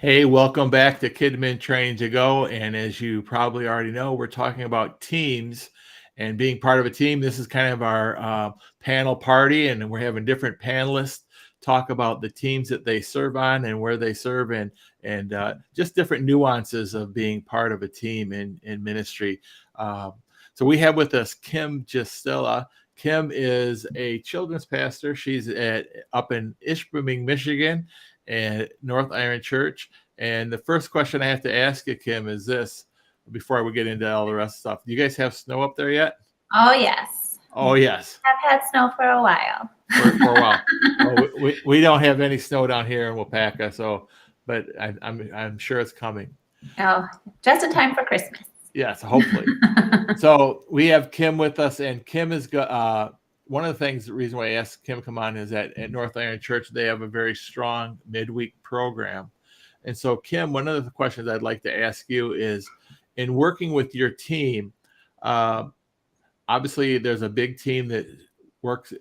Hey, welcome back to Kidmin Training to Go. And as you probably already know, we're talking about teams and being part of a team. This is kind of our panel party, and we're having different panelists talk about the teams that they serve on and where they serve and just different nuances of being part of a team in ministry. So we have with us Kim Jestila. Kim is a children's pastor. She's up in Ishpeming, Michigan, and North Iron Church. And the first question I have to ask you, Kim, is this before we get into all the rest of stuff. Do you guys have snow up there yet? Oh, yes. Oh, yes. I've had snow for a while. For a while. Well, we don't have any snow down here in Wapaka, so but I'm sure it's coming. Oh, just in time for Christmas. Yes, hopefully. So we have Kim with us, and Kim is one of the things, the reason why I asked Kim to come on is that at North Iron Church, they have a very strong midweek program. And so, Kim, one of the questions I'd like to ask you is, in working with your team, obviously there's a big team that works,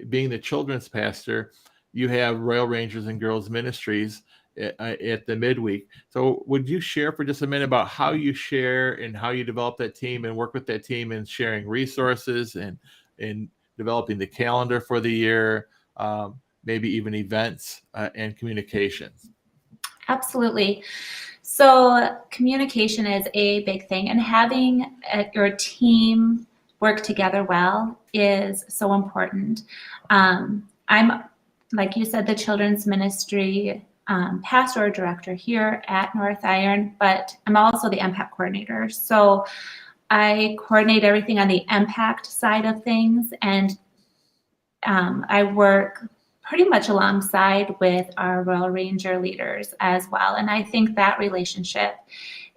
being the children's pastor, you have Royal Rangers and Girls Ministries at the midweek. So would you share for just a minute about how you share and how you develop that team and work with that team in sharing resources and in developing the calendar for the year, maybe even events and communications? Absolutely. So communication is a big thing, and having your team work together well is so important. I'm, like you said, the children's ministry pastor or director here at North Iron, but I'm also the MPAC coordinator. So I coordinate everything on the impact side of things, and I work pretty much alongside with our Royal Ranger leaders as well. And I think that relationship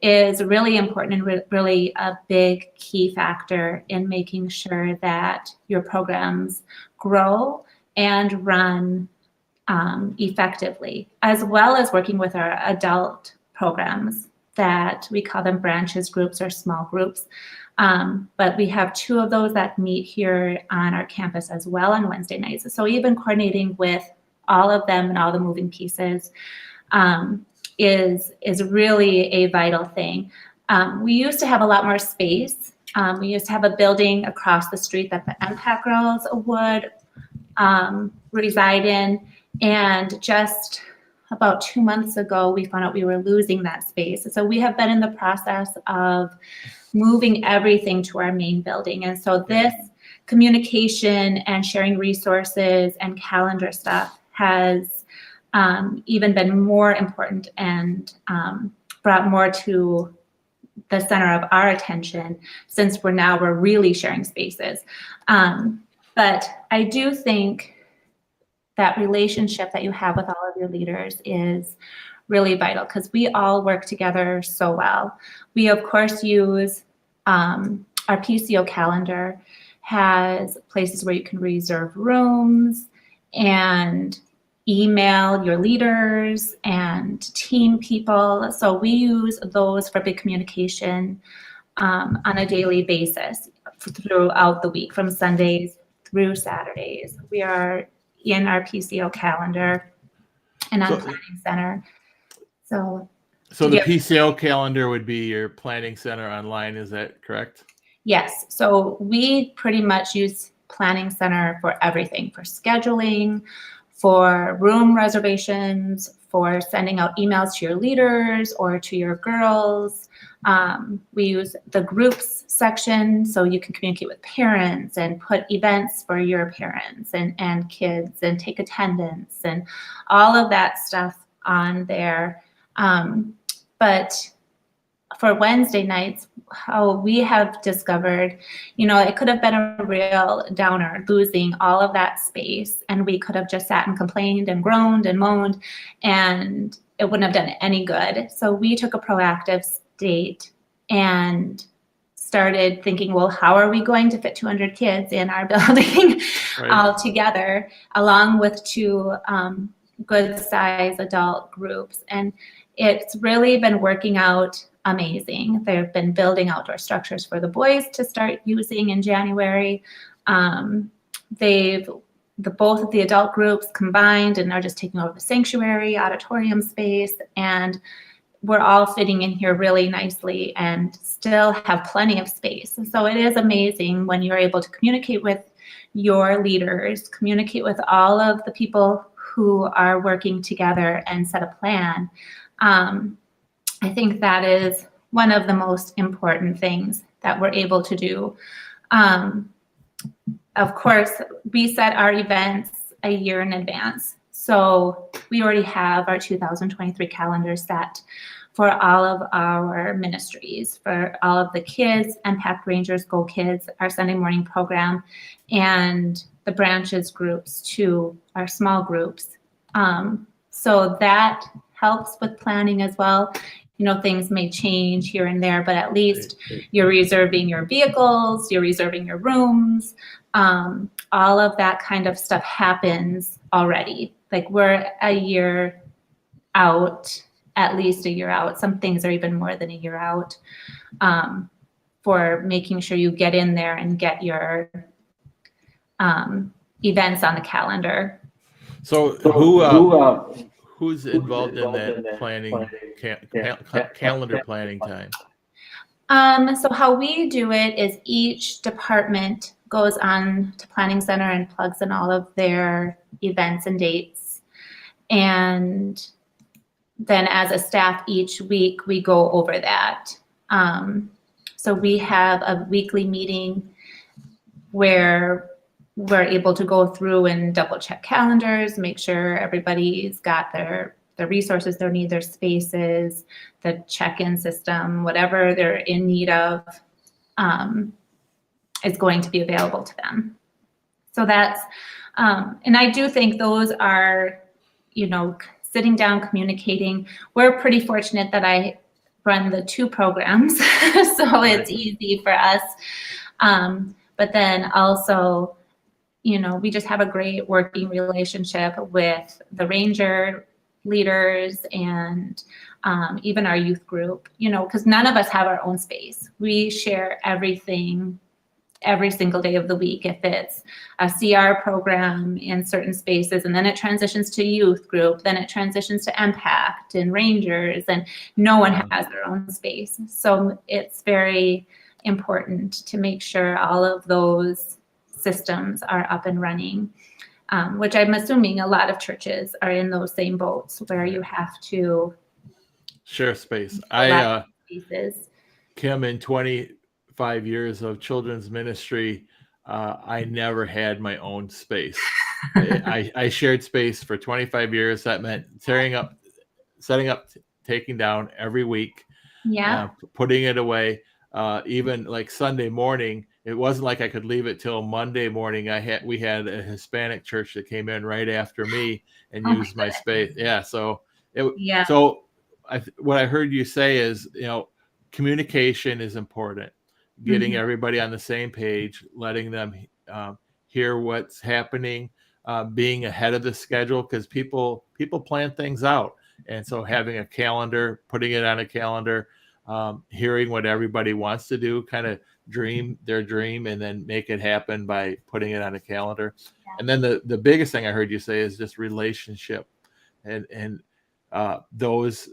is really important and really a big key factor in making sure that your programs grow and run effectively, as well as working with our adult programs that we call them branches, groups, or small groups. But we have 2 of those that meet here on our campus as well on Wednesday nights. So even coordinating with all of them and all the moving pieces is really a vital thing. We used to have a lot more space. We used to have a building across the street that the MPAC girls would reside in. And just about 2 months ago, we found out we were losing that space. So we have been in the process of moving everything to our main building. And so this communication and sharing resources and calendar stuff has even been more important and brought more to the center of our attention since we're really sharing spaces. But I do think that relationship that you have with all of your leaders is really vital because we all work together so well. We, of course, use our PCO calendar has places where you can reserve rooms and email your leaders and team people. So we use those for big communication on a daily basis throughout the week, from Sundays through Saturdays. We are in our PCO calendar and on Planning Center. So the PCO calendar would be your Planning Center online, is that correct? Yes. So we pretty much use Planning Center for everything, for scheduling, for room reservations, for sending out emails to your leaders or to your girls. We use the groups section so you can communicate with parents and put events for your parents and kids and take attendance and all of that stuff on there. But for Wednesday nights, how we have discovered, it could have been a real downer losing all of that space, and we could have just sat and complained and groaned and moaned, and it wouldn't have done any good. So we took a proactive state and started thinking, well, how are we going to fit 200 kids in our building all together, along with 2 good size adult groups? And it's really been working out amazing. They've been building outdoor structures for the boys to start using in January. They've both of the adult groups combined and are just taking over the sanctuary, auditorium space, and we're all fitting in here really nicely and still have plenty of space. So it is amazing when you're able to communicate with your leaders, communicate with all of the people who are working together and set a plan. I think that is one of the most important things that we're able to do. Of course, we set our events a year in advance. So we already have our 2023 calendar set for all of our ministries, for all of the kids, Impact Rangers, Go Kids, our Sunday morning program, and the branches groups to our small groups. So that helps with planning as well. You know, things may change here and there, but at least you're reserving your vehicles, you're reserving your rooms. All of that kind of stuff happens already. Like we're a year out, at least a year out. Some things are even more than a year out, for making sure you get in there and get your events on the calendar. So who's involved in that planning, calendar planning time? So how we do it is each department goes on to Planning Center and plugs in all of their events and dates. And then as a staff each week, we go over that. So we have a weekly meeting where we're able to go through and double check calendars, make sure everybody's got their resources they need, their spaces, the check-in system, whatever they're in need of is going to be available to them. So that's, and I do think those are, you know, sitting down, communicating. We're pretty fortunate that I run the two programs, so it's easy for us. But then also, you know, we just have a great working relationship with the Ranger leaders and even our youth group, you know, because none of us have our own space. We share everything every single day of the week. If it's a CR program in certain spaces, and then it transitions to youth group, then it transitions to Impact and Rangers, and no one has their own space. So it's very important to make sure all of those systems are up and running, which I'm assuming a lot of churches are in those same boats where you have to share space. Kim, in 25 years of children's ministry, I never had my own space. I shared space for 25 years. That meant setting up, taking down every week, putting it away. Even like Sunday morning, it wasn't like I could leave it till Monday morning. We had a Hispanic church that came in right after me and used my space. Yeah. So what I heard you say is, you know, communication is important. Getting everybody on the same page, letting them hear what's happening, being ahead of the schedule, because people plan things out. And so having a calendar, putting it on a calendar, hearing what everybody wants to do, kind of dream their dream and then make it happen by putting it on a calendar. Yeah. And then the biggest thing I heard you say is just relationship. And those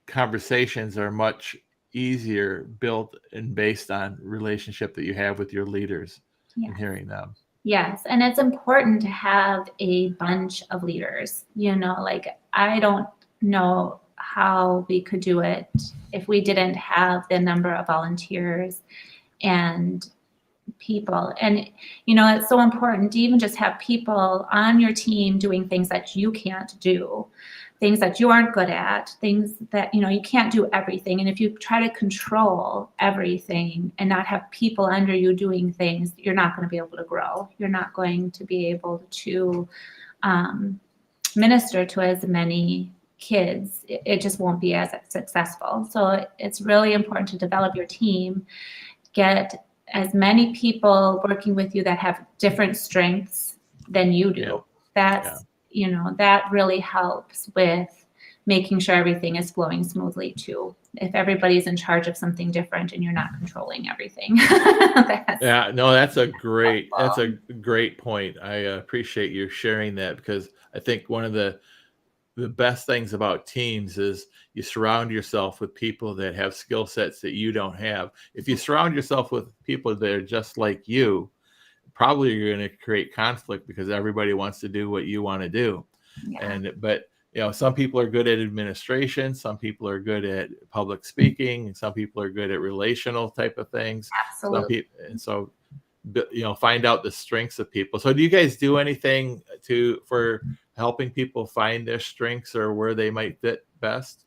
conversations are much easier built and based on relationship that you have with your leaders and hearing them. Yes. And it's important to have a bunch of leaders, you know, like I don't know how we could do it if we didn't have the number of volunteers and people. And, you know, it's so important to even just have people on your team doing things that you can't do, things that you aren't good at, things that, you know, you can't do everything. And if you try to control everything and not have people under you doing things, you're not going to be able to grow. You're not going to be able to minister to as many kids. It just won't be as successful. So it's really important to develop your team, get as many people working with you that have different strengths than you do. That's, you know, that really helps with making sure everything is flowing smoothly too. If everybody's in charge of something different and you're not controlling everything. Yeah, no, that's a great point. I appreciate you sharing that, because I think one of the best things about teams is you surround yourself with people that have skill sets that you don't have. If you surround yourself with people that are just like you, probably you're going to create conflict because everybody wants to do what you want to do. Yeah. But some people are good at administration, some people are good at public speaking, and some people are good at relational type of things. Absolutely. Some people, and so find out the strengths of people. So do you guys do anything for helping people find their strengths or where they might fit best?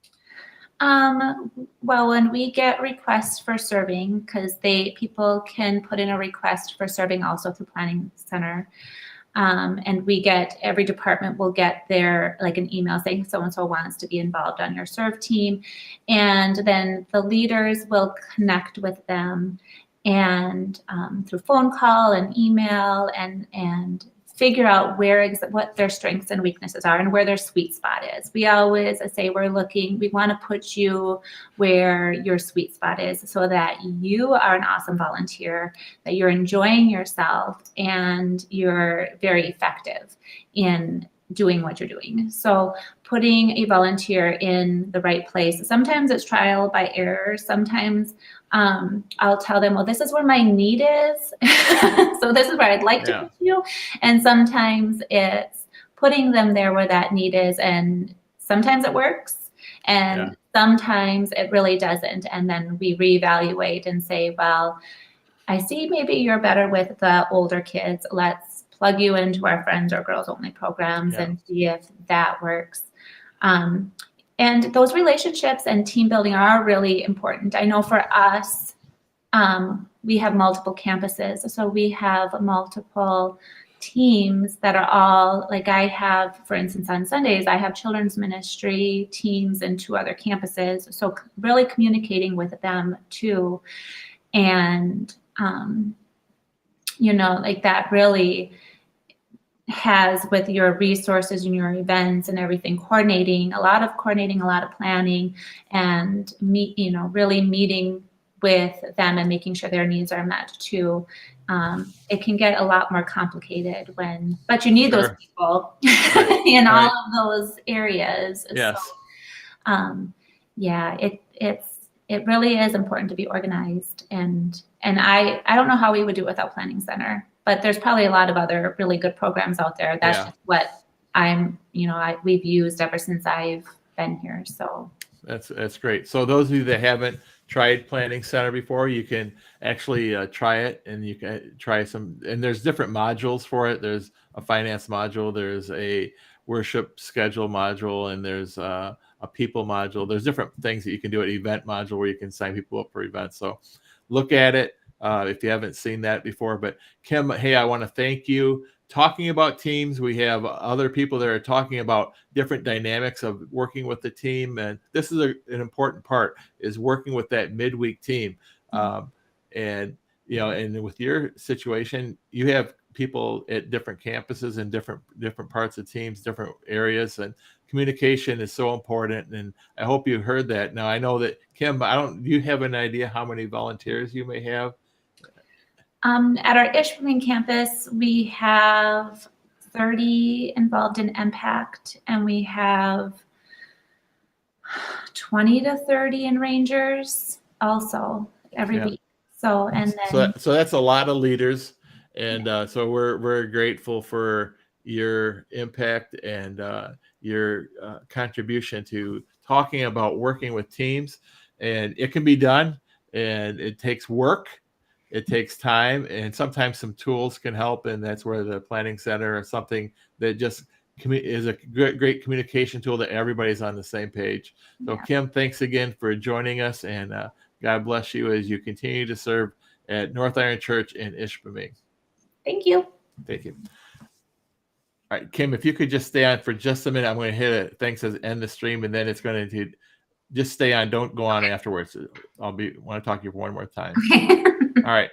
Well, when we get requests for serving, because people can put in a request for serving also through Planning Center. And every department will get an email saying so-and-so wants to be involved on your serve team. And then the leaders will connect with them and through phone call and email and figure out what their strengths and weaknesses are and where their sweet spot is. We always say we want to put you where your sweet spot is so that you are an awesome volunteer, that you're enjoying yourself and you're very effective in doing what you're doing. So putting a volunteer in the right place, sometimes it's trial by error. Sometimes I'll tell them, well, this is where my need is. So this is where I'd like to put you. And sometimes it's putting them there where that need is. And sometimes it works. And sometimes it really doesn't. And then we reevaluate and say, well, I see maybe you're better with the older kids. Let's plug you into our friends or girls only programs and see if that works. And those relationships and team building are really important. I know for us, we have multiple campuses. So we have multiple teams that are all, like I have, for instance, on Sundays, I have children's ministry teams in 2 other campuses. So really communicating with them too. And, that really has, with your resources and your events and everything, coordinating, a lot of planning, and really meeting with them and making sure their needs are met too. It can get a lot more complicated but you need those people in all of those areas. Yes. So, it really is important to be organized, and I don't know how we would do it without Planning Center, but there's probably a lot of other really good programs out there. That's just what we've used ever since I've been here. So that's great. So those of you that haven't tried Planning Center before, you can actually try it, and you can try and there's different modules for it. There's a finance module, there's a worship schedule module, and there's a people module. There's different things that you can do, an event module where you can sign people up for events. So look at it if you haven't seen that before. But Kim, hey, I want to thank you. Talking about teams, we have other people that are talking about different dynamics of working with the team, and this is an important part, is working with that midweek team. And with your situation, you have people at different campuses and different parts of teams, different areas, and communication is so important. And I hope you heard that. Now I know that, Kim, do you have an idea how many volunteers you may have? At our Ishpeming campus, we have 30 involved in Impact, and we have 20 to 30 in Rangers also every week. So that's a lot of leaders, and so we're grateful for your impact and your contribution to talking about working with teams. And it can be done, and it takes work. It takes time, and sometimes some tools can help, and that's where the Planning Center is something that just is a great communication tool that everybody's on the same page. So Kim, thanks again for joining us, and God bless you as you continue to serve at North Iron Church in Ishpeming. Thank you. Thank you. All right, Kim, if you could just stay on for just a minute, I'm going to hit it. Thanks, says end the stream, and then it's going to just stay on. Don't go on afterwards. Want to talk to you one more time. All right.